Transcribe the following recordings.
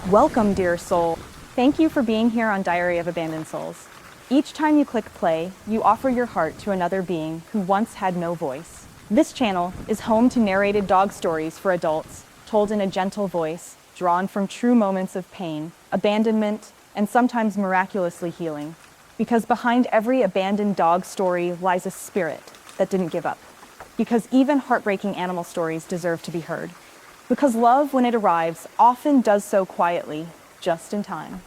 Welcome, dear soul. Thank you for being here on Diary of Abandoned Souls. Each time you click play, you offer your heart to another being who once had no voice. This channel is home to narrated dog stories for adults, told in a gentle voice, drawn from true moments of pain, abandonment, and sometimes miraculously healing. Because behind every abandoned dog story lies a spirit that didn't give up. Because even heartbreaking animal stories deserve to be heard. Because love, when it arrives, often does so quietly, just in time.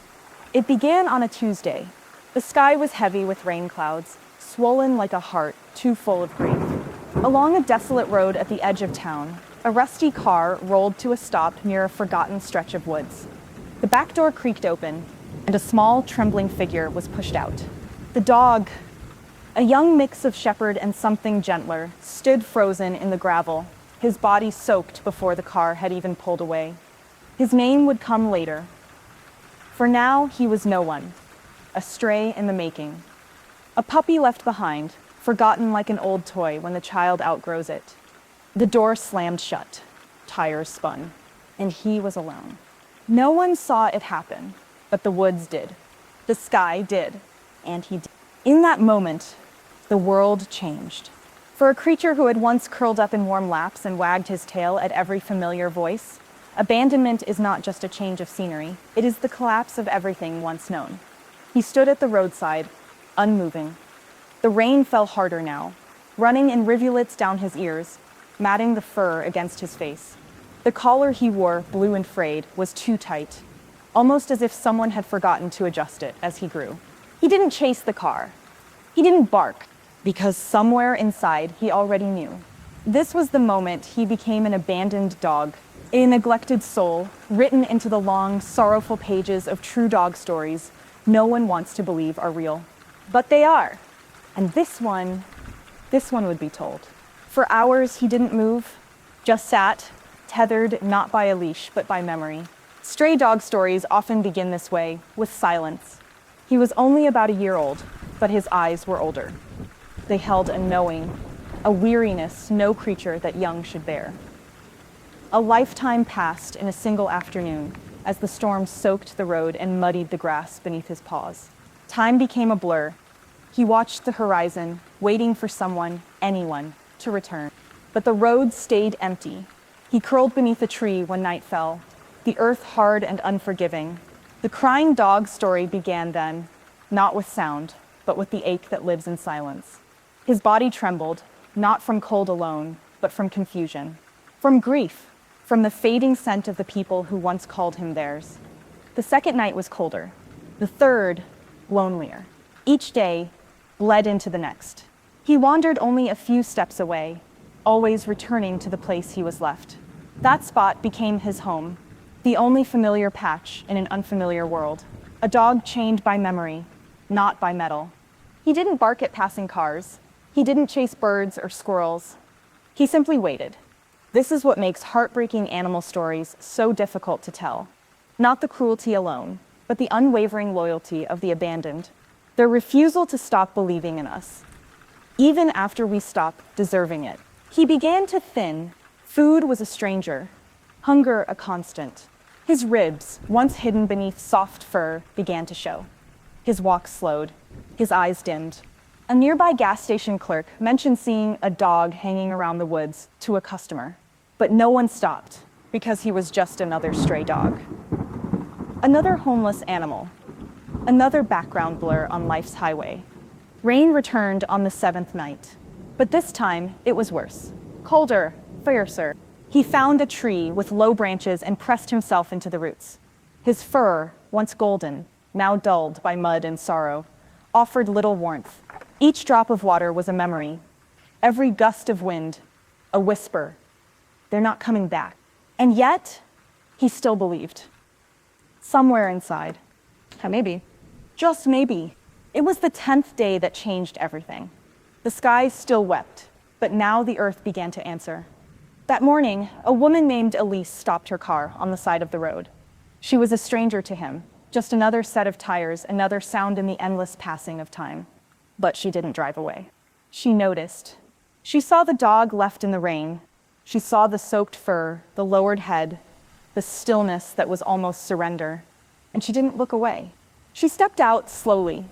It began on a Tuesday. The sky was heavy with rain clouds, swollen like a heart too full of grief. Along a desolate road at the edge of town, a rusty car rolled to a stop near a forgotten stretch of woods. The back door creaked open, and a small, trembling figure was pushed out. The dog, a young mix of shepherd and something gentler, stood frozen in the gravel, his body soaked before the car had even pulled away. His name would come later. For now, he was no one, a stray in the making. A puppy left behind, forgotten like an old toy when the child outgrows it. The door slammed shut, tires spun, and he was alone. No one saw it happen, but the woods did. The sky did, and he did. In that moment, the world changed. For a creature who had once curled up in warm laps and wagged his tail at every familiar voice, abandonment is not just a change of scenery, it is the collapse of everything once known. He stood at the roadside, unmoving. The rain fell harder now, running in rivulets down his ears, matting the fur against his face. The collar he wore, blue and frayed, was too tight, almost as if someone had forgotten to adjust it as he grew. He didn't chase the car. He didn't bark. Because somewhere inside, he already knew. This was the moment he became an abandoned dog, a neglected soul, written into the long, sorrowful pages of true dog stories no one wants to believe are real. But they are. And this one would be told. For hours, he didn't move, just sat, tethered not by a leash, but by memory. Stray dog stories often begin this way, with silence. He was only about a year old, but his eyes were older. They held a knowing, a weariness no creature that young should bear. A lifetime passed in a single afternoon as the storm soaked the road and muddied the grass beneath his paws. Time became a blur. He watched the horizon, waiting for someone, anyone, to return. But the road stayed empty. He curled beneath a tree when night fell, the earth hard and unforgiving. The crying dog story began then, not with sound, but with the ache that lives in silence. His body trembled, not from cold alone, but from confusion, from grief, from the fading scent of the people who once called him theirs. The second night was colder, the third, lonelier. Each day bled into the next. He wandered only a few steps away, always returning to the place he was left. That spot became his home, the only familiar patch in an unfamiliar world. A dog chained by memory, not by metal. He didn't bark at passing cars. He didn't chase birds or squirrels. He simply waited. This is what makes heartbreaking animal stories so difficult to tell. Not the cruelty alone, but the unwavering loyalty of the abandoned. Their refusal to stop believing in us, even after we stop deserving it. He began to thin. Food was a stranger, hunger a constant. His ribs, once hidden beneath soft fur, began to show. His walk slowed, his eyes dimmed. A nearby gas station clerk mentioned seeing a dog hanging around the woods to a customer, but no one stopped because he was just another stray dog. Another homeless animal, another background blur on life's highway. Rain returned on the seventh night, but this time it was worse. Colder, fiercer. He found a tree with low branches and pressed himself into the roots. His fur, once golden, now dulled by mud and sorrow, offered little warmth. Each drop of water was a memory. Every gust of wind, a whisper. They're not coming back. And yet, he still believed. Somewhere inside. Maybe. Just maybe. It was the 10th day that changed everything. The sky still wept, but now the earth began to answer. That morning, a woman named Elise stopped her car on the side of the road. She was a stranger to him, just another set of tires, another sound in the endless passing of time. But she didn't drive away. She noticed. She saw the dog left in the rain. She saw the soaked fur, the lowered head, the stillness that was almost surrender. And she didn't look away. She stepped out slowly.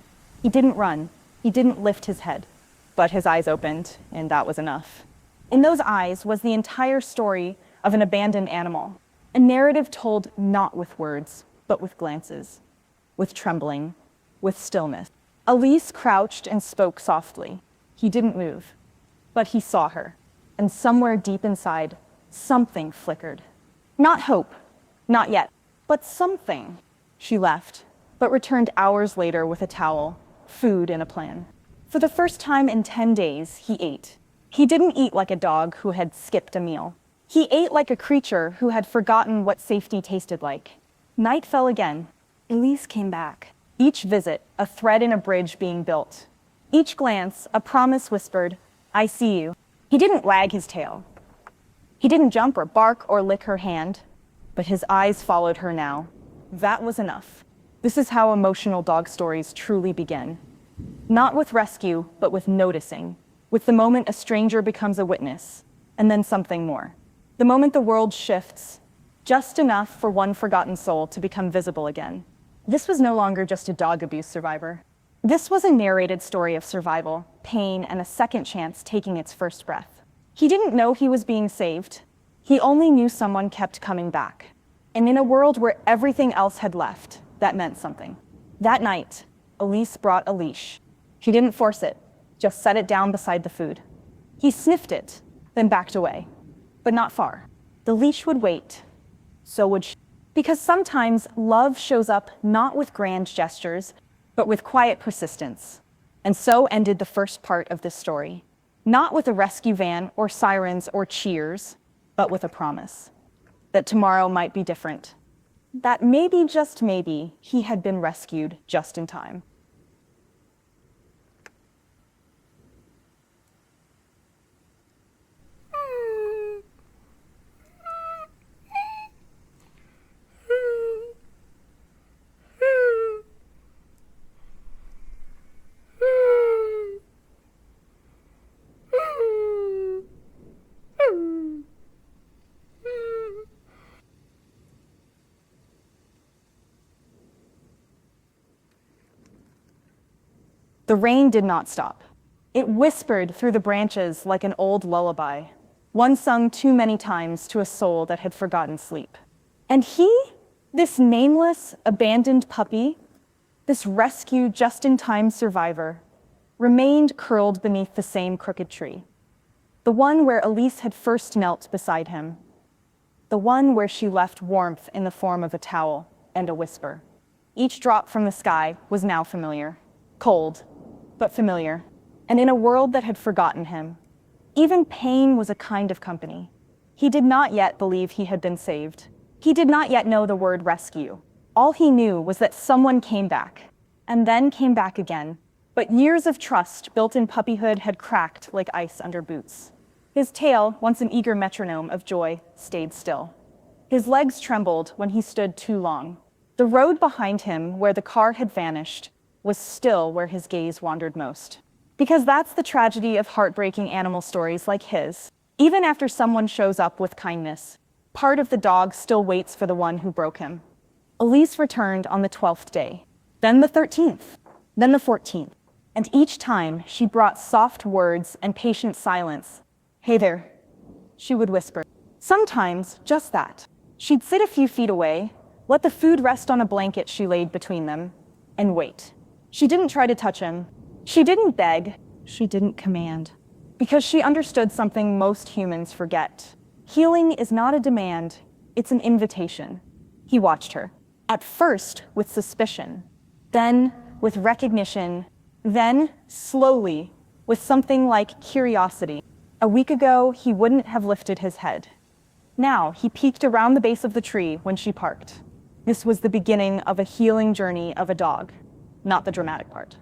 He didn't run. He didn't lift his head. But his eyes opened, and that was enough. In those eyes was the entire story of an abandoned animal, a narrative told not with words, but with glances, with trembling, with stillness. Elise crouched and spoke softly. He didn't move, but he saw her, and somewhere deep inside, something flickered. Not hope, not yet, but something. She left, but returned hours later with a towel, food, and a plan. For the first time in 10 days, he ate. He didn't eat like a dog who had skipped a meal. He ate like a creature who had forgotten what safety tasted like. Night fell again. Elise came back. Each visit, a thread in a bridge being built. Each glance, a promise whispered, "I see you." He didn't wag his tail. He didn't jump or bark or lick her hand, but his eyes followed her now. That was enough. This is how emotional dog stories truly begin. Not with rescue, but with noticing. With the moment a stranger becomes a witness, and then something more. The moment the world shifts, just enough for one forgotten soul to become visible again. This was no longer just a dog abuse survivor. This was a narrated story of survival, pain, and a second chance taking its first breath. He didn't know he was being saved. He only knew someone kept coming back. And in a world where everything else had left, that meant something. That night, Elise brought a leash. She didn't force it, just set it down beside the food. He sniffed it, then backed away, but not far. The leash would wait. So would she. Because sometimes love shows up not with grand gestures, but with quiet persistence. And so ended the first part of this story. Not with a rescue van or sirens or cheers, but with a promise that tomorrow might be different. That maybe, just maybe, he had been rescued just in time. The rain did not stop. It whispered through the branches like an old lullaby, one sung too many times to a soul that had forgotten sleep. And he, this nameless, abandoned puppy, this rescue just-in-time survivor, remained curled beneath the same crooked tree. The one where Elise had first knelt beside him. The one where she left warmth in the form of a towel and a whisper. Each drop from the sky was now familiar, cold, but familiar, and in a world that had forgotten him. Even pain was a kind of company. He did not yet believe he had been saved. He did not yet know the word rescue. All he knew was that someone came back, and then came back again. But years of trust built in puppyhood had cracked like ice under boots. His tail, once an eager metronome of joy, stayed still. His legs trembled when he stood too long. The road behind him, where the car had vanished, was still where his gaze wandered most. Because that's the tragedy of heartbreaking animal stories like his. Even after someone shows up with kindness, part of the dog still waits for the one who broke him. Elise returned on the 12th day, then the 13th, then the 14th, and each time she brought soft words and patient silence. "Hey there," she would whisper. Sometimes just that. She'd sit a few feet away, let the food rest on a blanket she laid between them, and wait. She didn't try to touch him. She didn't beg. She didn't command. Because she understood something most humans forget. Healing is not a demand, it's an invitation. He watched her. At first, with suspicion. Then, with recognition. Then, slowly, with something like curiosity. A week ago, he wouldn't have lifted his head. Now, he peeked around the base of the tree when she parked. This was the beginning of a healing journey of a dog. Not the dramatic part.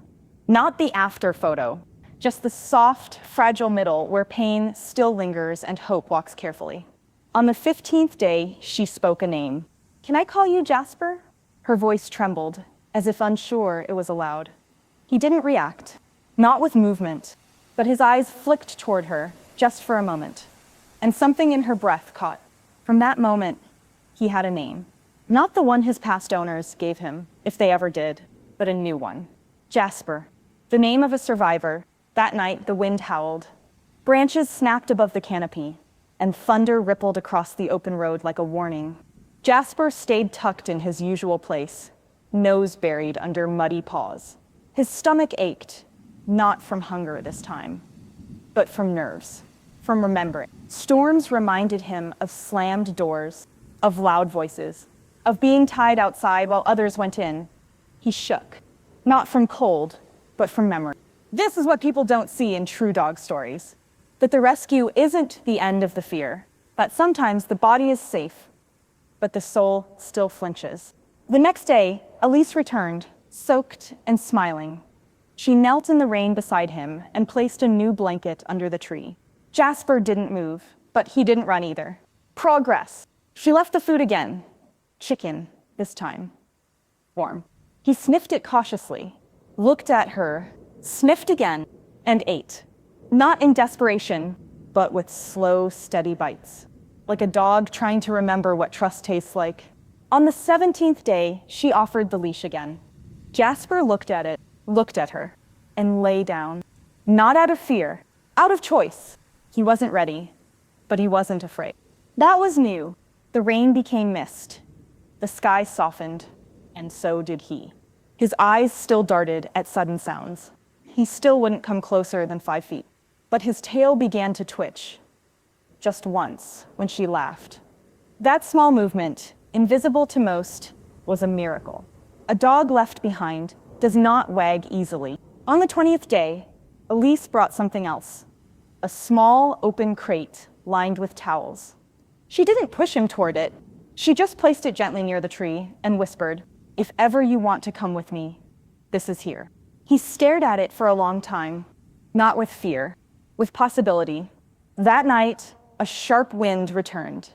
Not the after photo, just the soft, fragile middle where pain still lingers and hope walks carefully. On the 15th day, she spoke a name. "Can I call you Jasper?" Her voice trembled, as if unsure it was allowed. He didn't react, not with movement, but his eyes flicked toward her, just for a moment, and something in her breath caught. From that moment, he had a name. Not the one his past owners gave him, if they ever did, but a new one. Jasper, the name of a survivor. That night, the wind howled. Branches snapped above the canopy, and thunder rippled across the open road like a warning. Jasper stayed tucked in his usual place, nose buried under muddy paws. His stomach ached, not from hunger this time, but from nerves, from remembering. Storms reminded him of slammed doors, of loud voices, of being tied outside while others went in. He shook, not from cold, but from memory. This is what people don't see in true dog stories, that the rescue isn't the end of the fear, that sometimes the body is safe, but the soul still flinches. The next day, Elise returned, soaked and smiling. She knelt in the rain beside him and placed a new blanket under the tree. Jasper didn't move, but he didn't run either. Progress. She left the food again. Chicken, this time. Warm. He sniffed it cautiously, looked at her, sniffed again, and ate. Not in desperation, but with slow, steady bites, like a dog trying to remember what trust tastes like. On the 17th day, she offered the leash again. Jasper looked at it, looked at her, and lay down. Not out of fear, out of choice. He wasn't ready, but he wasn't afraid. That was new. The rain became mist. The sky softened, and so did he. His eyes still darted at sudden sounds. He still wouldn't come closer than 5 feet. But his tail began to twitch, just once, when she laughed. That small movement, invisible to most, was a miracle. A dog left behind does not wag easily. On the 20th day, Elise brought something else. A small, open crate lined with towels. She didn't push him toward it. She just placed it gently near the tree and whispered, "If ever you want to come with me, this is here." He stared at it for a long time, not with fear, with possibility. That night, a sharp wind returned.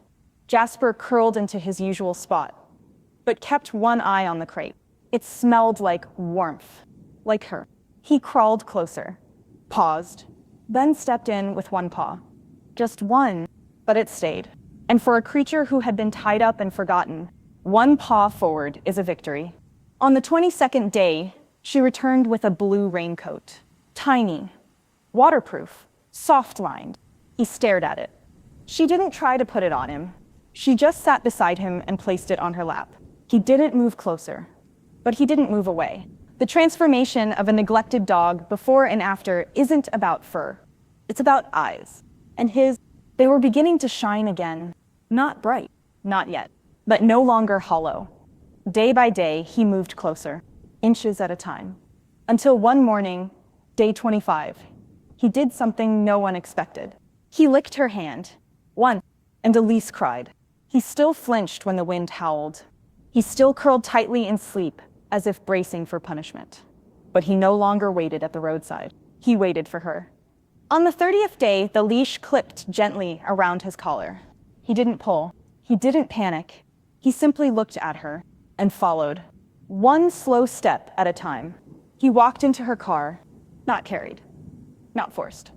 Jasper curled into his usual spot, but kept one eye on the crate. It smelled like warmth, like her. He crawled closer, paused, then stepped in with one paw. Just one, but it stayed. And for a creature who had been tied up and forgotten, one paw forward is a victory. On the 22nd day, she returned with a blue raincoat. Tiny, waterproof, soft-lined. He stared at it. She didn't try to put it on him. She just sat beside him and placed it on her lap. He didn't move closer, but he didn't move away. The transformation of a neglected dog before and after isn't about fur. It's about eyes. And they were beginning to shine again. Not bright, not yet, but no longer hollow. Day by day, he moved closer, inches at a time. Until one morning, day 25, he did something no one expected. He licked her hand, once, and Elise cried. He still flinched when the wind howled. He still curled tightly in sleep, as if bracing for punishment. But he no longer waited at the roadside. He waited for her. On the 30th day, the leash clipped gently around his collar. He didn't pull. He didn't panic. He simply looked at her and followed, one slow step at a time. He walked into her car, not carried, not forced.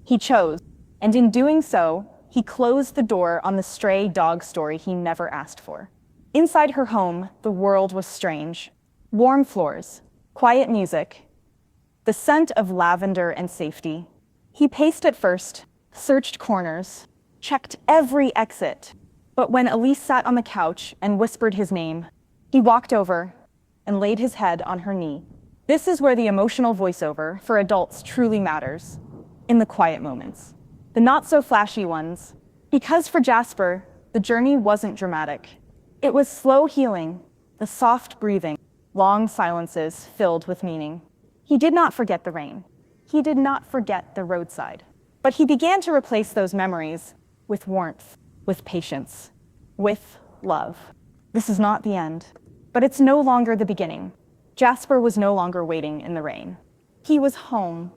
He chose, and in doing so, he closed the door on the stray dog story he never asked for. Inside her home, the world was strange. Warm floors, quiet music, the scent of lavender and safety. He paced at first, searched corners, checked every exit. But when Elise sat on the couch and whispered his name, he walked over and laid his head on her knee. This is where the emotional voiceover for adults truly matters, in the quiet moments, the not-so-flashy ones. Because for Jasper, the journey wasn't dramatic. It was slow healing, the soft breathing, long silences filled with meaning. He did not forget the rain. He did not forget the roadside. But he began to replace those memories with warmth, with patience, with love. This is not the end, but it's no longer the beginning. Jasper was no longer waiting in the rain. He was home.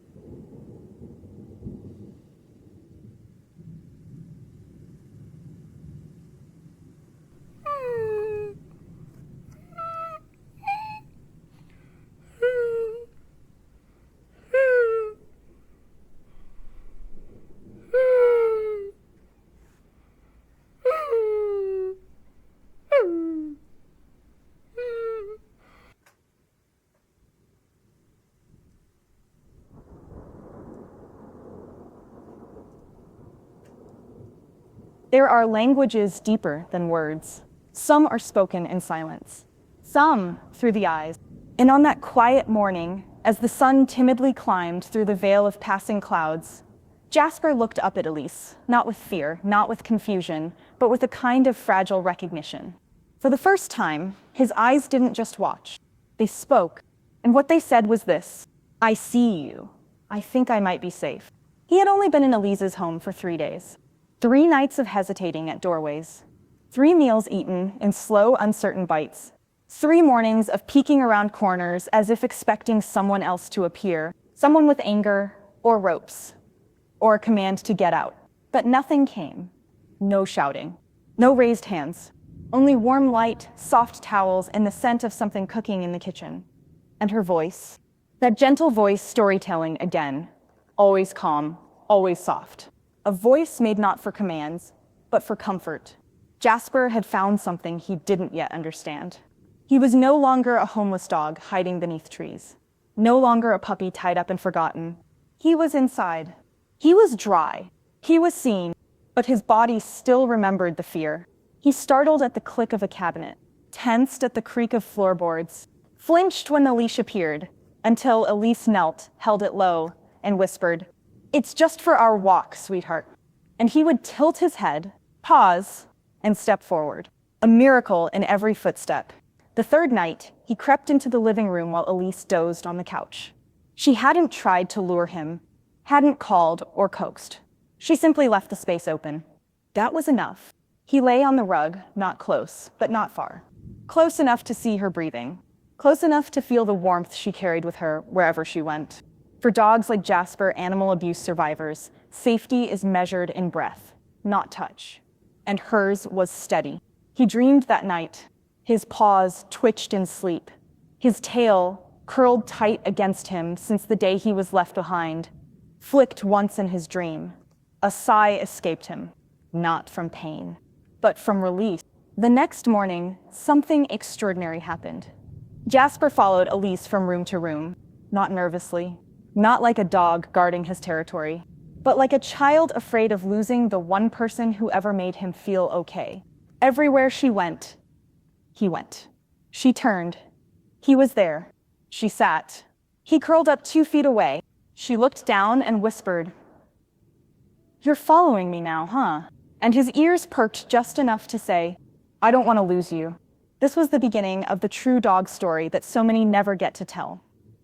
There are languages deeper than words. Some are spoken in silence, some through the eyes. And on that quiet morning, as the sun timidly climbed through the veil of passing clouds, Jasper looked up at Elise, not with fear, not with confusion, but with a kind of fragile recognition. For the first time, his eyes didn't just watch. They spoke, and what they said was this: "I see you. I think I might be safe." He had only been in Elise's home for 3 days. 3 nights of hesitating at doorways. 3 meals eaten in slow, uncertain bites. 3 mornings of peeking around corners as if expecting someone else to appear, someone with anger or ropes, or a command to get out. But nothing came. No shouting. No raised hands. Only warm light, soft towels, and the scent of something cooking in the kitchen. And her voice. That gentle voice storytelling again. Always calm, always soft. A voice made not for commands, but for comfort. Jasper had found something he didn't yet understand. He was no longer a homeless dog hiding beneath trees. No longer a puppy tied up and forgotten. He was inside. He was dry. He was seen, but his body still remembered the fear. He startled at the click of a cabinet, tensed at the creak of floorboards, flinched when the leash appeared, until Elise knelt, held it low, and whispered, "It's just for our walk, sweetheart." And he would tilt his head, pause, and step forward. A miracle in every footstep. The 3rd night, he crept into the living room while Elise dozed on the couch. She hadn't tried to lure him, hadn't called or coaxed. She simply left the space open. That was enough. He lay on the rug, not close, but not far. Close enough to see her breathing. Close enough to feel the warmth she carried with her wherever she went. For dogs like Jasper, animal abuse survivors, safety is measured in breath, not touch. And hers was steady. He dreamed that night. His paws twitched in sleep. His tail, curled tight against him since the day he was left behind, flicked once in his dream. A sigh escaped him, not from pain, but from release. The next morning, something extraordinary happened. Jasper followed Elise from room to room, not nervously, not like a dog guarding his territory, but like a child afraid of losing the one person who ever made him feel okay. Everywhere she went, he went. She turned. He was there. She sat. He curled up 2 feet away. She looked down and whispered, "You're following me now, huh?" And his ears perked just enough to say, "I don't want to lose you." This was the beginning of the true dog story that so many never get to tell.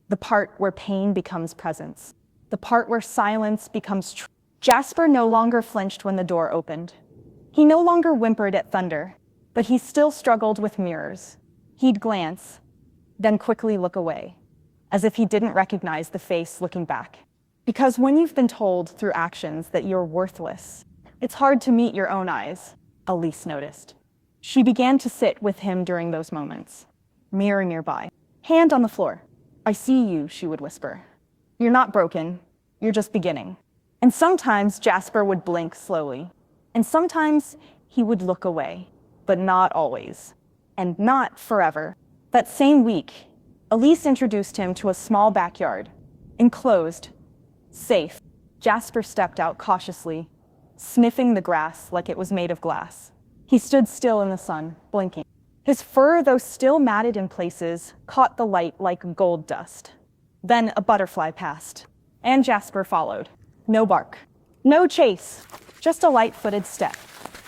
The part where pain becomes presence. The part where silence becomes truth. Jasper no longer flinched when the door opened. He no longer whimpered at thunder, but he still struggled with mirrors. He'd glance, then quickly look away, as if he didn't recognize the face looking back. Because when you've been told through actions that you're worthless, it's hard to meet your own eyes, Elise noticed. She began to sit with him during those moments, mirror nearby, hand on the floor. "I see you," she would whisper. "You're not broken, you're just beginning." And sometimes Jasper would blink slowly, and sometimes he would look away, but not always, and not forever. That same week, Elise introduced him to a small backyard, enclosed, safe. Jasper stepped out cautiously, sniffing the grass like it was made of glass. He stood still in the sun, blinking. His fur, though still matted in places, caught the light like gold dust. Then a butterfly passed, and Jasper followed. No bark, no chase, just a light-footed step,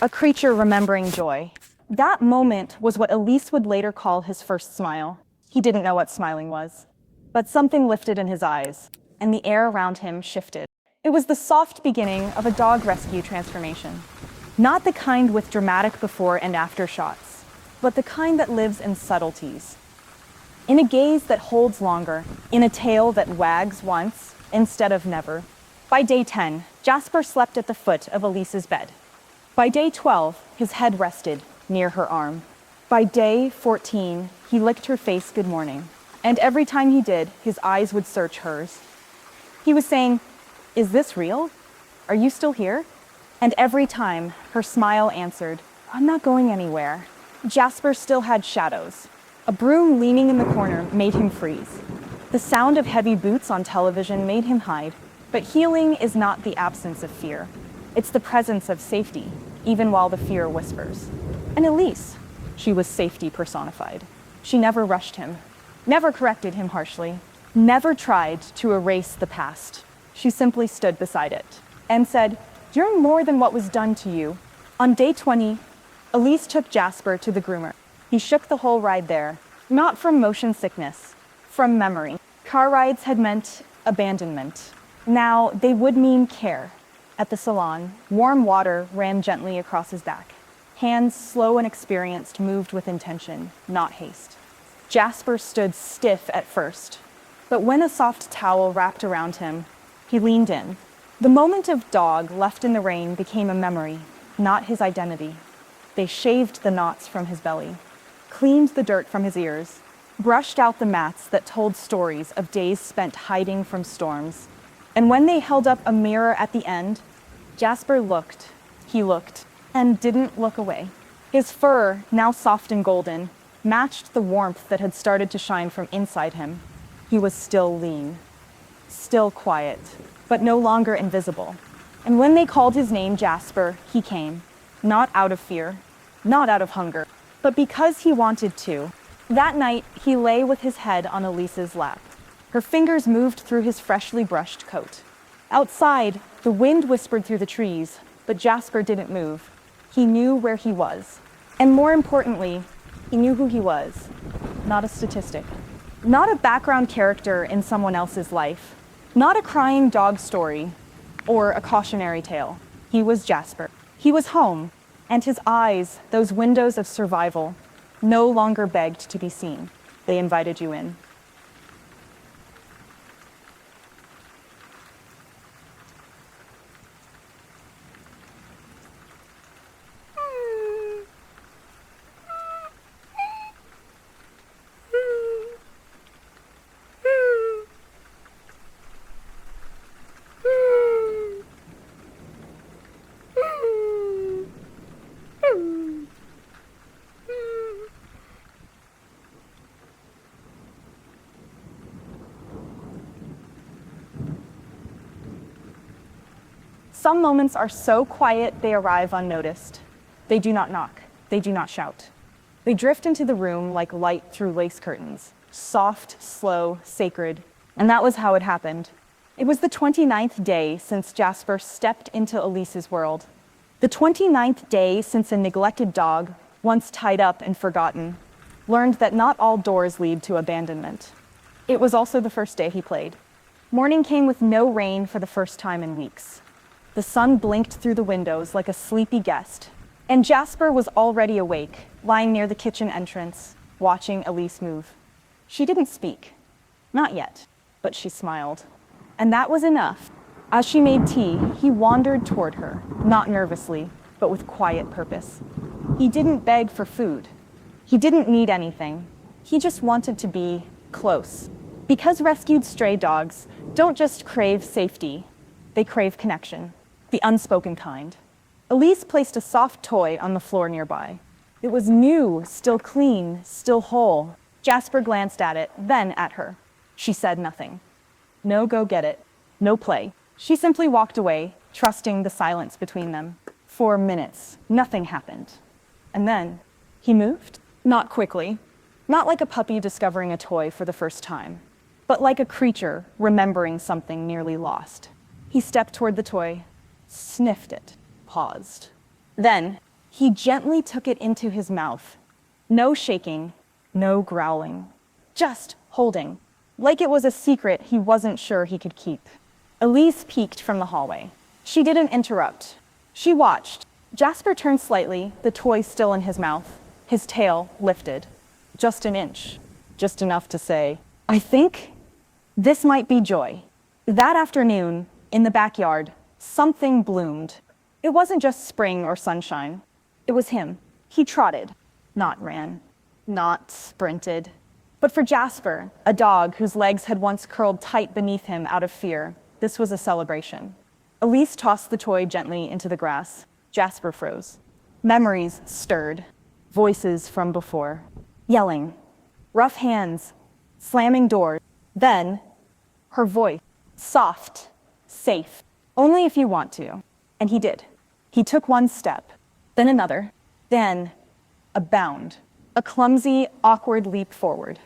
a creature remembering joy. That moment was what Elise would later call his first smile. He didn't know what smiling was, but something lifted in his eyes, and the air around him shifted. It was the soft beginning of a dog rescue transformation. Not the kind with dramatic before and after shots, but the kind that lives in subtleties. In a gaze that holds longer, in a tail that wags once instead of never. By day 10, Jasper slept at the foot of Elise's bed. By day 12, his head rested near her arm. By day 14, he licked her face good morning, and every time he did, his eyes would search hers. He was saying, "Is this real? Are you still here?" And every time, her smile answered, "I'm not going anywhere." Jasper still had shadows. A broom leaning in the corner made him freeze. The sound of heavy boots on television made him hide. But healing is not the absence of fear. It's the presence of safety. even while the fear whispers. And Elise, she was safety personified. She never rushed him, never corrected him harshly, never tried to erase the past. She simply stood beside it and said, "You're more than what was done to you." On day 20, Elise took Jasper to the groomer. He shook the whole ride there, not from motion sickness, from memory. Car rides had meant abandonment. Now they would mean care. At the salon, warm water ran gently across his back. Hands, slow and experienced, moved with intention, not haste. Jasper stood stiff at first, but when a soft towel wrapped around him, he leaned in. The moment of dog left in the rain became a memory, not his identity. They shaved the knots from his belly, cleaned the dirt from his ears, brushed out the mats that told stories of days spent hiding from storms. And when they held up a mirror at the end, Jasper looked, he looked, and didn't look away. His fur, now soft and golden, matched the warmth that had started to shine from inside him. He was still lean, still quiet, but no longer invisible. And when they called his name Jasper, he came, not out of fear, not out of hunger, but because he wanted to. That night, he lay with his head on Elise's lap. Her fingers moved through his freshly brushed coat. Outside, the wind whispered through the trees, but Jasper didn't move. He knew where he was. And more importantly, he knew who he was. Not a statistic. Not a background character in someone else's life. Not a crying dog story or a cautionary tale. He was Jasper. He was home, and his eyes, those windows of survival, no longer begged to be seen. They invited you in. Some moments are so quiet they arrive unnoticed. They do not knock. They do not shout. They drift into the room like light through lace curtains, soft, slow, sacred. And that was how it happened. It was the 29th day since Jasper stepped into Elise's world. The 29th day since a neglected dog, once tied up and forgotten, learned that not all doors lead to abandonment. It was also the first day he played. Morning came with no rain for the first time in weeks. The sun blinked through the windows like a sleepy guest, and Jasper was already awake, lying near the kitchen entrance, watching Elise move. She didn't speak. Not yet, but she smiled. And that was enough. As she made tea, he wandered toward her, not nervously, but with quiet purpose. He didn't beg for food. He didn't need anything. He just wanted to be close. Because rescued stray dogs don't just crave safety, they crave connection. The unspoken kind. Elise placed a soft toy on the floor nearby. It was new, still clean, still whole. Jasper glanced at it, then at her. She said nothing. No go get it. No play. She simply walked away, trusting the silence between them. For minutes, nothing happened. And then, he moved. Not quickly. Not like a puppy discovering a toy for the first time, but like a creature remembering something nearly lost. He stepped toward the toy, sniffed it, paused. Then, he gently took it into his mouth. No shaking, no growling, just holding, like it was a secret he wasn't sure he could keep. Elise peeked from the hallway. She didn't interrupt. She watched. Jasper turned slightly, the toy still in his mouth, his tail lifted. Just an inch, just enough to say, "I think this might be Joy." That afternoon, in the backyard, something bloomed. It wasn't just spring or sunshine. It was him. He trotted, not ran, not sprinted. But for Jasper, a dog whose legs had once curled tight beneath him out of fear, this was a celebration. Elise tossed the toy gently into the grass. Jasper froze. Memories stirred. Voices from before. Yelling. Rough hands. Slamming doors. Then, her voice. Soft. Safe. Only if you want to. And he did. He took one step. then another, then a bound, a clumsy, awkward leap forward.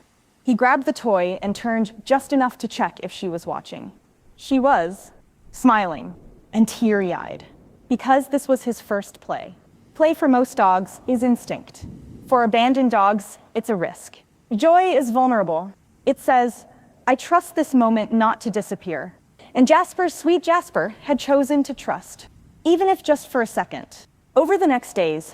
He grabbed the toy and turned just enough to check if she was watching. She was, smiling and teary-eyed, because this was his first play. Play for most dogs is instinct. For abandoned dogs, it's a risk. Joy is vulnerable. It says, I trust this moment not to disappear. And Jasper, sweet Jasper, had chosen to trust, even if just for a second. Over the next days,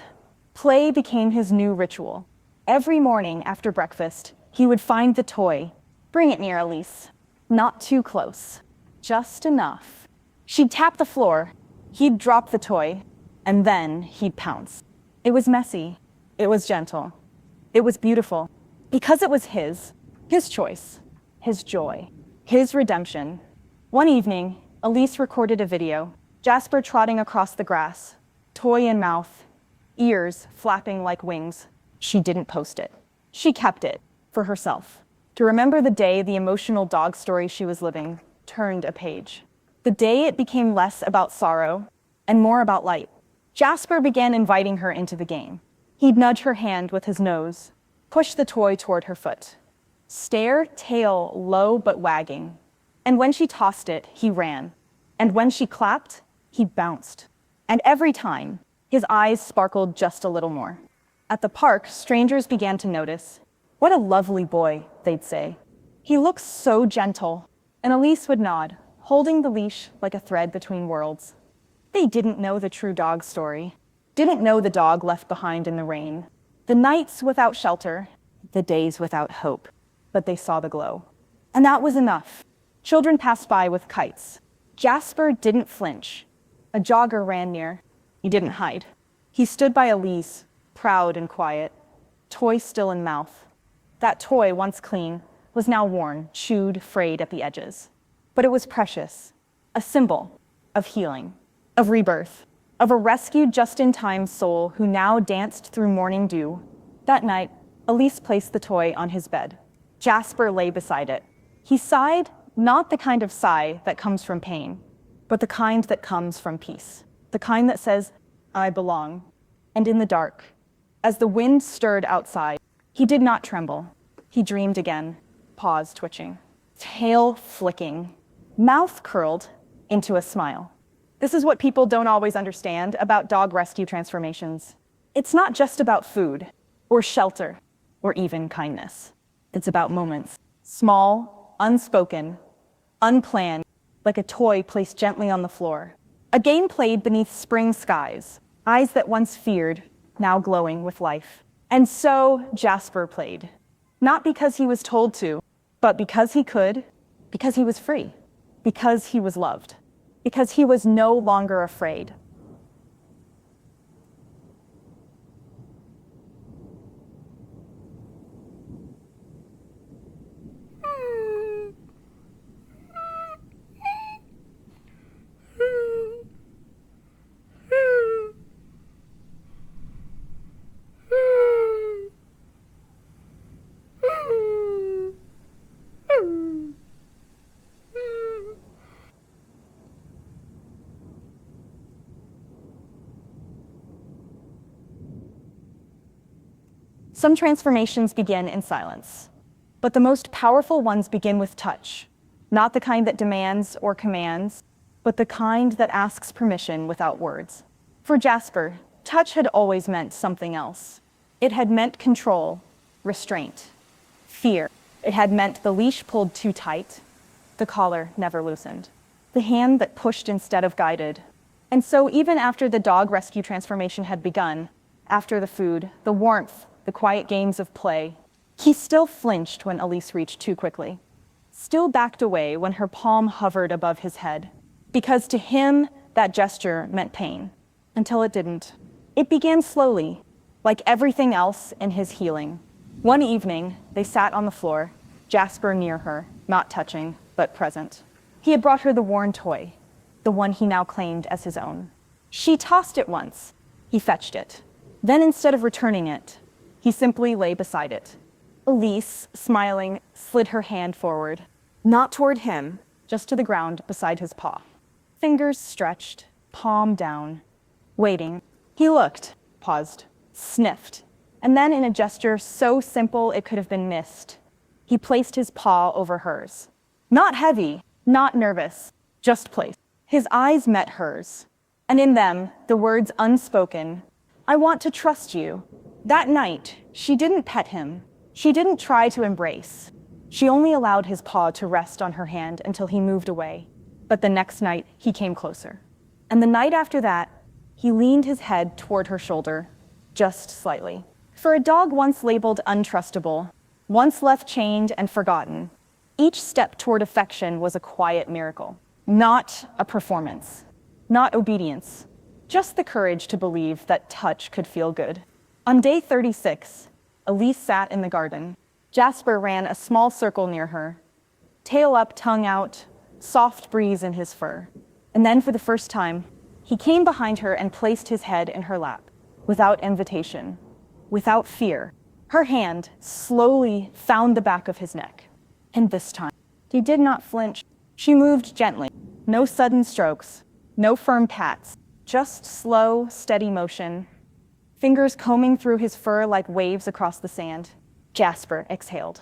play became his new ritual. Every morning after breakfast, he would find the toy. Bring it near Elise. Not too close. Just enough. She'd tap the floor. He'd drop the toy. And then he'd pounce. It was messy. It was gentle. It was beautiful. Because it was his choice, his joy, his redemption. One evening, Elise recorded a video. Jasper trotting across the grass, toy in mouth, ears flapping like wings. She didn't post it. She kept it for herself, to remember the day the emotional dog story she was living turned a page. The day it became less about sorrow and more about light. Jasper began inviting her into the game. He'd nudge her hand with his nose, push the toy toward her foot, stare, tail low but wagging. And when she tossed it, he ran. And when she clapped, he bounced. And every time, his eyes sparkled just a little more. At the park, strangers began to notice. What a lovely boy, they'd say. He looks so gentle. And Elise would nod, holding the leash like a thread between worlds. They didn't know the true dog story. Didn't know the dog left behind in the rain. The nights without shelter, the days without hope. But they saw the glow. And that was enough. Children passed by with kites. Jasper didn't flinch. A jogger ran near. He didn't hide. He stood by Elise, proud and quiet, toy still in mouth. That toy, once clean, was now worn, chewed, frayed at the edges. But it was precious, a symbol of healing, of rebirth, of a rescued just-in-time soul who now danced through morning dew. That night, Elise placed the toy on his bed. Jasper lay beside it. He sighed, not the kind of sigh that comes from pain, but the kind that comes from peace. The kind that says, I belong. And in the dark, as the wind stirred outside, he did not tremble. He dreamed again, paws twitching, tail flicking, mouth curled into a smile. This is what people don't always understand about dog rescue transformations. It's not just about food, or shelter, or even kindness. It's about moments, small, unspoken, unplanned, like a toy placed gently on the floor. A game played beneath spring skies, eyes that once feared, now glowing with life. And so Jasper played. Not because he was told to, but because he could, because he was free, because he was loved, because he was no longer afraid. Some transformations begin in silence, but the most powerful ones begin with touch, not the kind that demands or commands, but the kind that asks permission without words. For Jasper, touch had always meant something else. It had meant control, restraint, fear. It had meant the leash pulled too tight, the collar never loosened, the hand that pushed instead of guided. And so even after the dog rescue transformation had begun, after the food, the warmth, the quiet games of play, he still flinched when Elise reached too quickly, still backed away when her palm hovered above his head, because to him, that gesture meant pain, until it didn't. It began slowly, like everything else in his healing. One evening, they sat on the floor, Jasper near her, not touching, but present. He had brought her the worn toy, the one he now claimed as his own. She tossed it once. He fetched it. Then instead of returning it, he simply lay beside it. Elise, smiling, slid her hand forward, not toward him, just to the ground beside his paw. Fingers stretched, palm down, waiting. He looked, paused, sniffed, and then in a gesture so simple it could have been missed, he placed his paw over hers. Not heavy, not nervous, just placed. His eyes met hers, and in them, the words unspoken, "I want to trust you." That night, she didn't pet him. She didn't try to embrace. She only allowed his paw to rest on her hand until he moved away. But the next night, he came closer. And the night after that, he leaned his head toward her shoulder, just slightly. For a dog once labeled untrustable, once left chained and forgotten, each step toward affection was a quiet miracle. Not a performance, not obedience, just the courage to believe that touch could feel good. On day 36, Elise sat in the garden. Jasper ran a small circle near her, tail up, tongue out, soft breeze in his fur. And then for the first time, he came behind her and placed his head in her lap, without invitation, without fear. Her hand slowly found the back of his neck. And this time, he did not flinch. She moved gently, no sudden strokes, no firm pats, just slow, steady motion, fingers combing through his fur like waves across the sand. Jasper exhaled.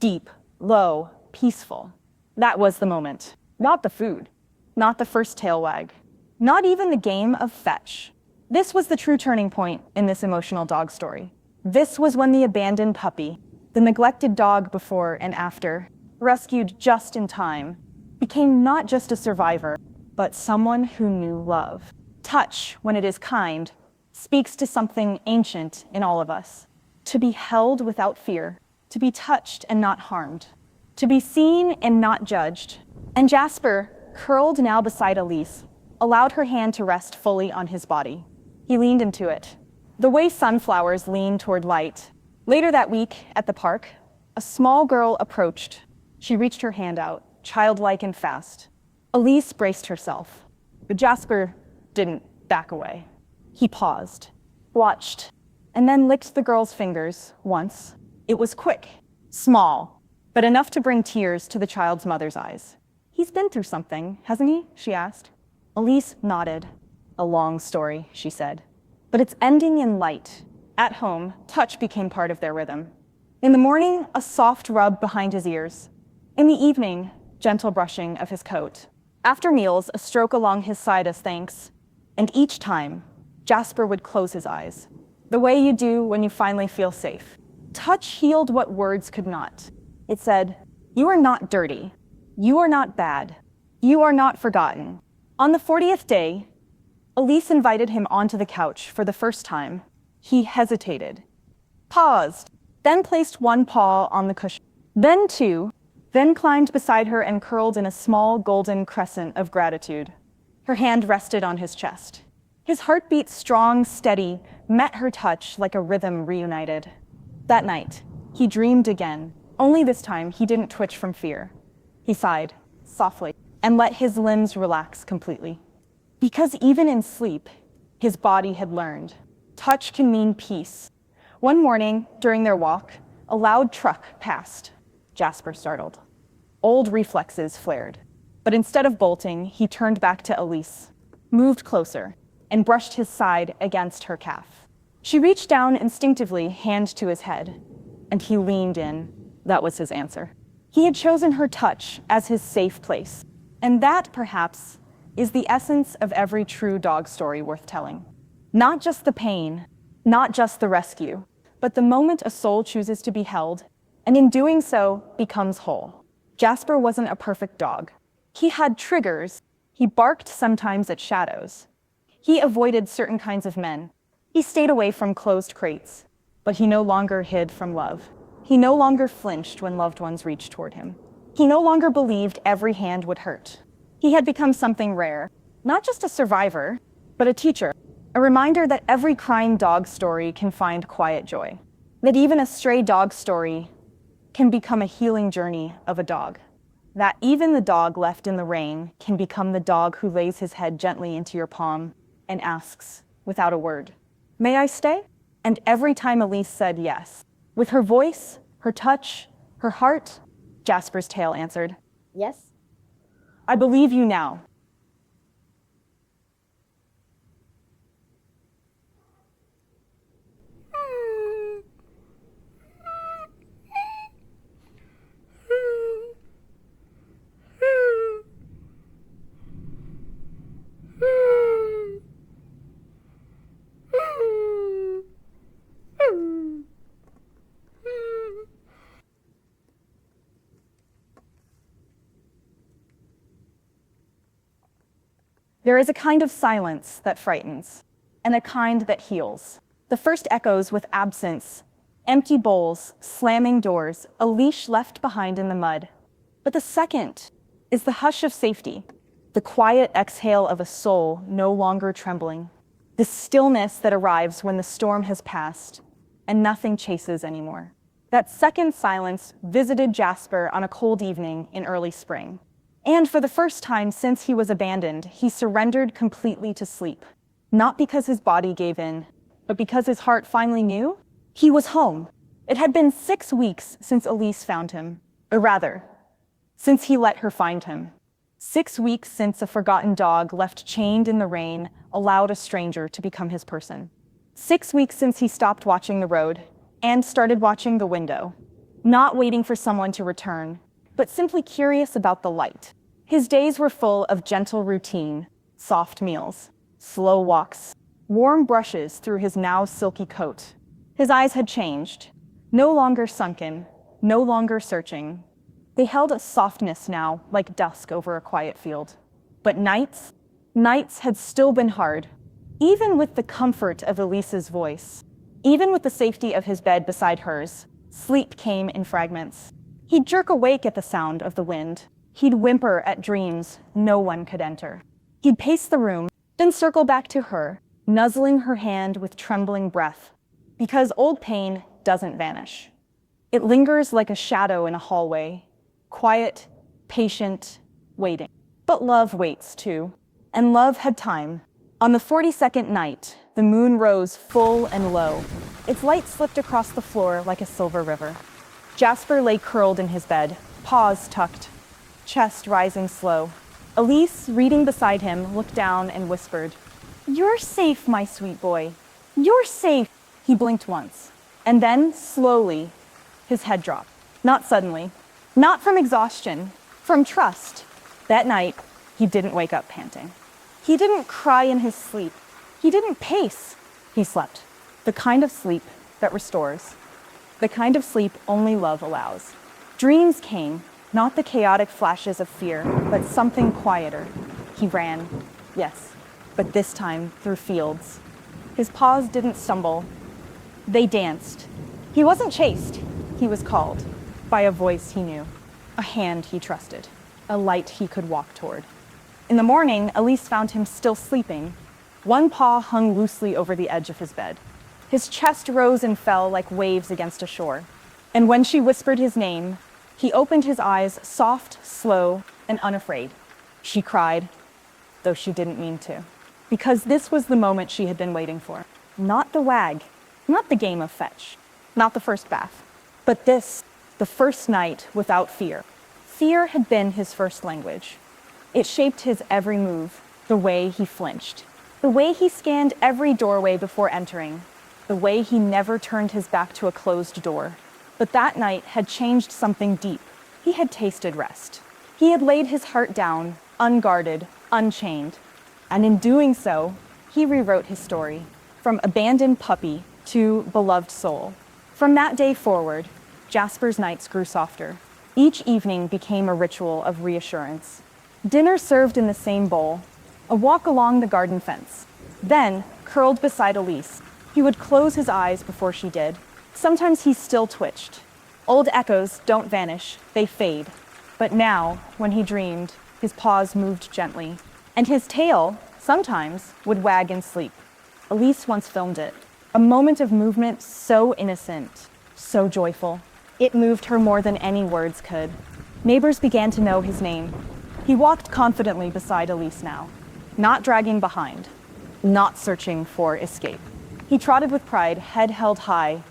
Deep, low, peaceful. That was the moment. Not the food, not the first tail wag, not even the game of fetch. This was the true turning point in this emotional dog story. This was when the abandoned puppy, the neglected dog before and after, rescued just in time, became not just a survivor, but someone who knew love. Touch, when it is kind, speaks to something ancient in all of us. To be held without fear, to be touched and not harmed, to be seen and not judged. And Jasper, curled now beside Elise, allowed her hand to rest fully on his body. He leaned into it, the way sunflowers lean toward light. Later that week, at the park, a small girl approached. She reached her hand out, childlike and fast. Elise braced herself, but Jasper didn't back away. He paused, watched, and then licked the girl's fingers once. It was quick, small, but enough to bring tears to the child's mother's eyes. "He's been through something, hasn't he?" she asked. Elise nodded. "A long story," she said, "but it's ending in light." At home, touch became part of their rhythm. In the morning, a soft rub behind his ears. In the evening, gentle brushing of his coat. After meals, a stroke along his side as thanks. And each time, Jasper would close his eyes, the way you do when you finally feel safe. Touch healed what words could not. It said, "You are not dirty. You are not bad. You are not forgotten." On the 40th day, Elise invited him onto the couch for the first time. He hesitated, paused, then placed one paw on the cushion, then two, then climbed beside her and curled in a small golden crescent of gratitude. Her hand rested on his chest. His heartbeat, strong, steady, met her touch like a rhythm reunited. That night, he dreamed again, only this time he didn't twitch from fear. He sighed, softly, and let his limbs relax completely. Because even in sleep, his body had learned. Touch can mean peace. One morning, during their walk, a loud truck passed. Jasper startled. Old reflexes flared. But instead of bolting, he turned back to Elise, moved closer, and brushed his side against her calf. She reached down instinctively, hand to his head, and he leaned in. That was his answer. He had chosen her touch as his safe place. And that, perhaps, is the essence of every true dog story worth telling. Not just the pain, not just the rescue, but the moment a soul chooses to be held, and in doing so, becomes whole. Jasper wasn't a perfect dog. He had triggers. He barked sometimes at shadows. He avoided certain kinds of men. He stayed away from closed crates, but he no longer hid from love. He no longer flinched when loved ones reached toward him. He no longer believed every hand would hurt. He had become something rare, not just a survivor, but a teacher, a reminder that every crying dog story can find quiet joy, that even a stray dog story can become a healing journey of a dog, that even the dog left in the rain can become the dog who lays his head gently into your palm and asks, without a word, "May I stay?" And every time Elise said yes, with her voice, her touch, her heart, Jasper's tail answered, "Yes. I believe you now." There is a kind of silence that frightens, and a kind that heals. The first echoes with absence, empty bowls, slamming doors, a leash left behind in the mud. But the second is the hush of safety, the quiet exhale of a soul no longer trembling, the stillness that arrives when the storm has passed and nothing chases anymore. That second silence visited Jasper on a cold evening in early spring. And for the first time since he was abandoned, he surrendered completely to sleep. Not because his body gave in, but because his heart finally knew he was home. It had been 6 weeks since Elise found him, or rather, since he let her find him. 6 weeks since a forgotten dog left chained in the rain allowed a stranger to become his person. 6 weeks since he stopped watching the road and started watching the window, not waiting for someone to return, but simply curious about the light. His days were full of gentle routine, soft meals, slow walks, warm brushes through his now silky coat. His eyes had changed, no longer sunken, no longer searching. They held a softness now, like dusk over a quiet field. But nights had still been hard, even with the comfort of Elise's voice. Even with the safety of his bed beside hers, sleep came in fragments. He'd jerk awake at the sound of the wind. He'd whimper at dreams no one could enter. He'd pace the room, then circle back to her, nuzzling her hand with trembling breath. Because old pain doesn't vanish. It lingers like a shadow in a hallway, quiet, patient, waiting. But love waits too, and love had time. On the 42nd night, the moon rose full and low. Its light slipped across the floor like a silver river. Jasper lay curled in his bed, paws tucked, chest rising slow. Elise, reading beside him, looked down and whispered, "You're safe, my sweet boy. You're safe." He blinked once, and then, slowly, his head dropped. Not suddenly, not from exhaustion, from trust. That night, he didn't wake up panting. He didn't cry in his sleep. He didn't pace. He slept. The kind of sleep that restores. The kind of sleep only love allows. Dreams came, not the chaotic flashes of fear, but something quieter. He ran, yes, but this time through fields. His paws didn't stumble. They danced. He wasn't chased. He was called by a voice he knew, a hand he trusted, a light he could walk toward. In the morning, Elise found him still sleeping. One paw hung loosely over the edge of his bed. His chest rose and fell like waves against a shore. And when she whispered his name, he opened his eyes, soft, slow, and unafraid. She cried, though she didn't mean to, because this was the moment she had been waiting for. Not the wag, not the game of fetch, not the first bath, but this, the first night without fear. Fear had been his first language. It shaped his every move, the way he flinched, the way he scanned every doorway before entering, the way he never turned his back to a closed door. But that night had changed something deep. He had tasted rest. He had laid his heart down, unguarded, unchained. And in doing so, he rewrote his story, from abandoned puppy to beloved soul. From that day forward, Jasper's nights grew softer. Each evening became a ritual of reassurance. Dinner served in the same bowl, a walk along the garden fence. Then, curled beside Elise, he would close his eyes before she did. Sometimes he still twitched. Old echoes don't vanish, they fade. But now, when he dreamed, his paws moved gently, and his tail, sometimes, would wag in sleep. Elise once filmed it. A moment of movement so innocent, so joyful. It moved her more than any words could. Neighbors began to know his name. He walked confidently beside Elise now, not dragging behind, not searching for escape. He trotted with pride, head held high,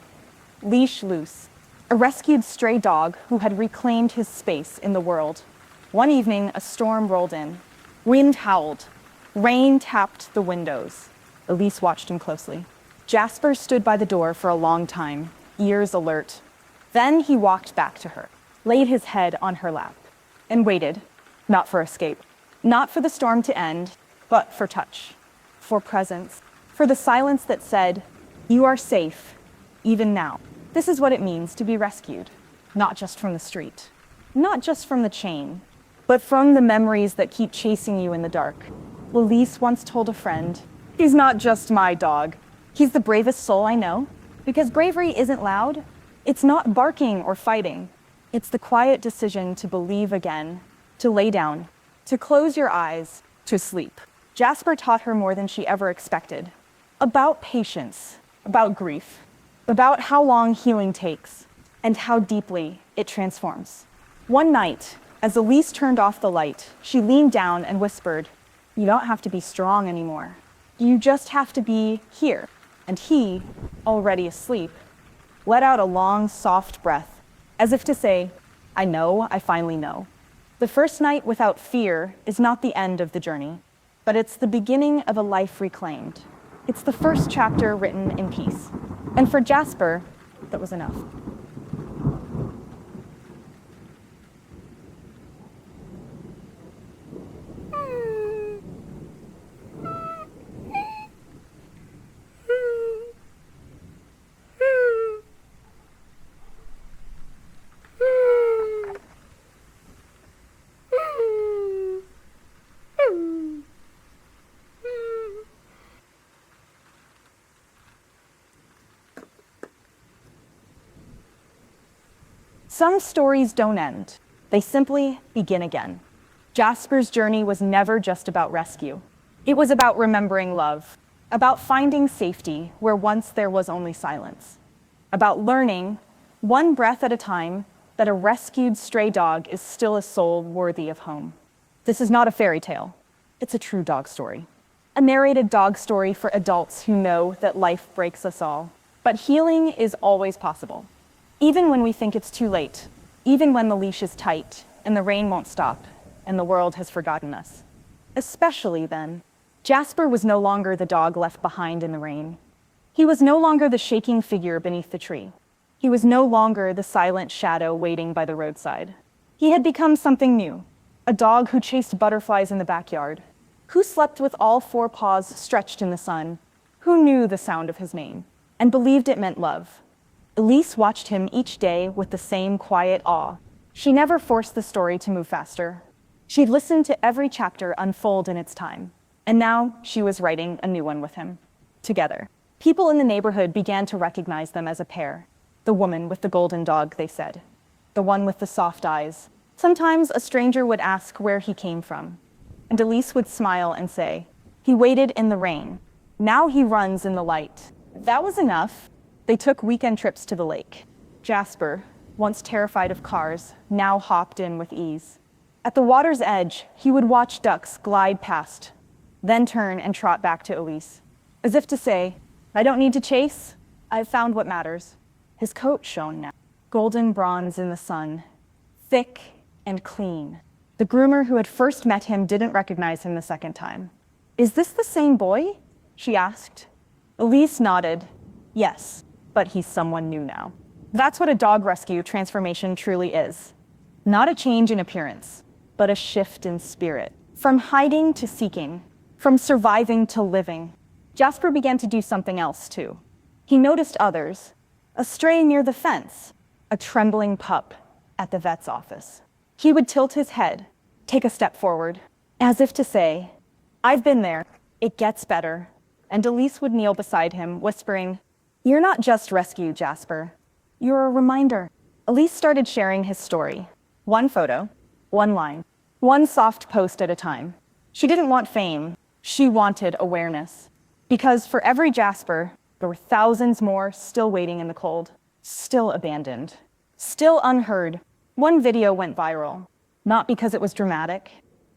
leash loose, a rescued stray dog who had reclaimed his space in the world. One evening, a storm rolled in. Wind howled. Rain tapped the windows. Elise watched him closely. Jasper stood by the door for a long time, ears alert. Then he walked back to her, laid his head on her lap, and waited, not for escape, not for the storm to end, but for touch, for presence, for the silence that said, "You are safe, even now." This is what it means to be rescued, not just from the street, not just from the chain, but from the memories that keep chasing you in the dark. Elise once told a friend, "He's not just my dog. He's the bravest soul I know." Because bravery isn't loud. It's not barking or fighting. It's the quiet decision to believe again, to lay down, to close your eyes, to sleep. Jasper taught her more than she ever expected. About patience, about grief, about how long healing takes, and how deeply it transforms. One night, as Elise turned off the light, she leaned down and whispered, "You don't have to be strong anymore. You just have to be here." And he, already asleep, let out a long, soft breath, as if to say, "I know, I finally know." The first night without fear is not the end of the journey, but it's the beginning of a life reclaimed. It's the first chapter written in peace. And for Jasper, that was enough. Some stories don't end. They simply begin again. Jasper's journey was never just about rescue. It was about remembering love, about finding safety where once there was only silence, about learning, one breath at a time, that a rescued stray dog is still a soul worthy of home. This is not a fairy tale. It's a true dog story. A narrated dog story for adults who know that life breaks us all. But healing is always possible. Even when we think it's too late, even when the leash is tight and the rain won't stop and the world has forgotten us. Especially then, Jasper was no longer the dog left behind in the rain. He was no longer the shaking figure beneath the tree. He was no longer the silent shadow waiting by the roadside. He had become something new, a dog who chased butterflies in the backyard, who slept with all four paws stretched in the sun, who knew the sound of his name and believed it meant love. Elise watched him each day with the same quiet awe. She never forced the story to move faster. She listened to every chapter unfold in its time. And now she was writing a new one with him, together. People in the neighborhood began to recognize them as a pair. The woman with the golden dog, they said. The one with the soft eyes. Sometimes a stranger would ask where he came from. And Elise would smile and say, "He waited in the rain. Now he runs in the light." That was enough. They took weekend trips to the lake. Jasper, once terrified of cars, now hopped in with ease. At the water's edge, he would watch ducks glide past, then turn and trot back to Elise, as if to say, "I don't need to chase. I've found what matters." His coat shone now, golden bronze in the sun, thick and clean. The groomer who had first met him didn't recognize him the second time. "Is this the same boy?" she asked. Elise nodded. "Yes. But he's someone new now." That's what a dog rescue transformation truly is. Not a change in appearance, but a shift in spirit. From hiding to seeking, from surviving to living. Jasper began to do something else too. He noticed others, a stray near the fence, a trembling pup at the vet's office. He would tilt his head, take a step forward, as if to say, "I've been there, it gets better." And Elise would kneel beside him, whispering, "You're not just rescue, Jasper. You're a reminder." Elise started sharing his story. One photo, one line, one soft post at a time. She didn't want fame. She wanted awareness. Because for every Jasper, there were thousands more still waiting in the cold, still abandoned, still unheard. One video went viral, not because it was dramatic,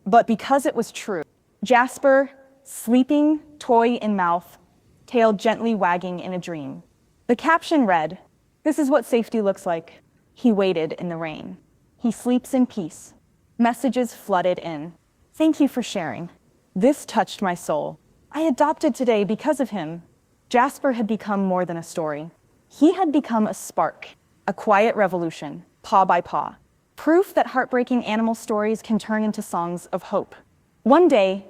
but because it was true. Jasper, sleeping, toy in mouth, tail gently wagging in a dream. The caption read, "This is what safety looks like. He waited in the rain. He sleeps in peace." Messages flooded in. "Thank you for sharing. This touched my soul. I adopted today because of him." Jasper had become more than a story. He had become a spark, a quiet revolution, paw by paw. Proof that heartbreaking animal stories can turn into songs of hope. One day,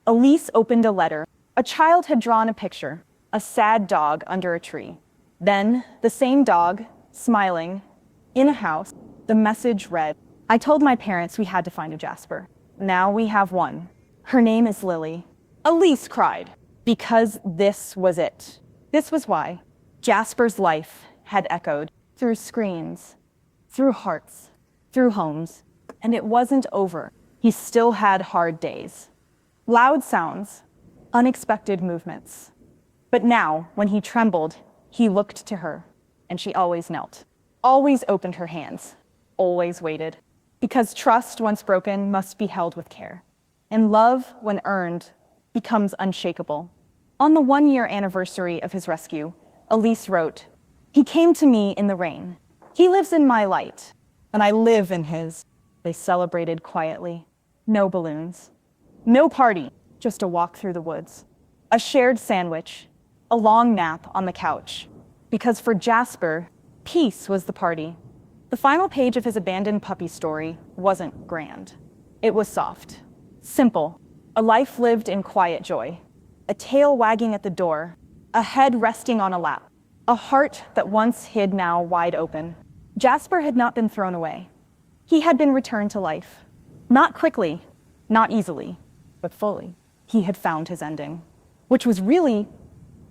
Elise opened a letter. A child had drawn a picture, a sad dog under a tree. Then, the same dog, smiling, in a house. The message read, "I told my parents we had to find a Jasper. Now we have one. Her name is Lily. Elise cried, because this was it. This was why Jasper's life had echoed through screens, through hearts, through homes, and it wasn't over. He still had hard days. Loud sounds, unexpected movements. But now, when he trembled, he looked to her, and she always knelt, always opened her hands, always waited. Because trust, once broken, must be held with care. And love, when earned, becomes unshakable. On the 1-year anniversary of his rescue, Elise wrote, "He came to me in the rain. He lives in my light, and I live in his." They celebrated quietly. No balloons. No party, just a walk through the woods. A shared sandwich, a long nap on the couch. Because for Jasper, peace was the party. The final page of his abandoned puppy story wasn't grand. It was soft, simple, a life lived in quiet joy, a tail wagging at the door, a head resting on a lap, a heart that once hid now wide open. Jasper had not been thrown away. He had been returned to life. Not quickly, not easily, but fully. He had found his ending, which was really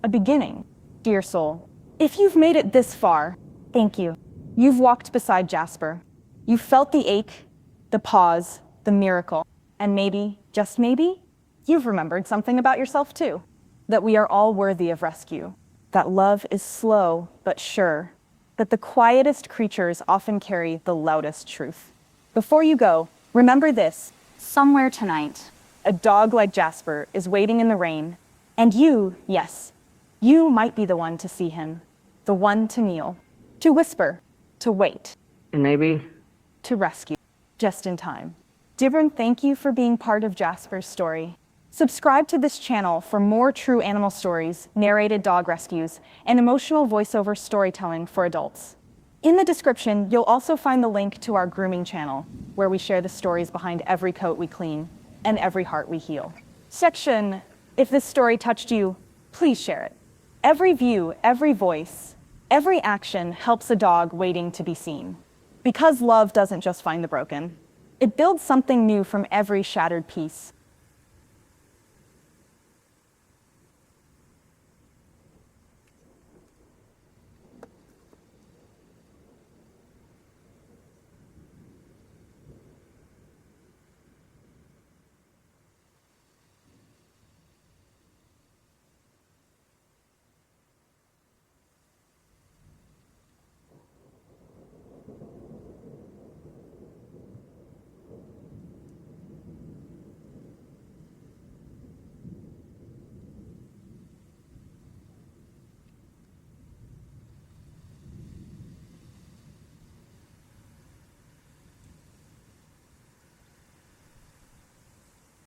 a beginning. Dear soul, if you've made it this far, thank you. You've walked beside Jasper. You felt the ache, the pause, the miracle. And maybe, just maybe, you've remembered something about yourself too. That we are all worthy of rescue. That love is slow but sure. That the quietest creatures often carry the loudest truth. Before you go, remember this. Somewhere tonight, a dog like Jasper is waiting in the rain. And you, yes, you might be the one to see him. The one to kneel. To whisper. To wait. And maybe to rescue, just in time. Divern, thank you for being part of Jasper's story. Subscribe to this channel for more true animal stories, narrated dog rescues, and emotional voiceover storytelling for adults. In the description, you'll also find the link to our grooming channel, where we share the stories behind every coat we clean and every heart we heal. Section, if this story touched you, please share it. Every view, every voice, every action helps a dog waiting to be seen. Because love doesn't just find the broken. It builds something new from every shattered piece.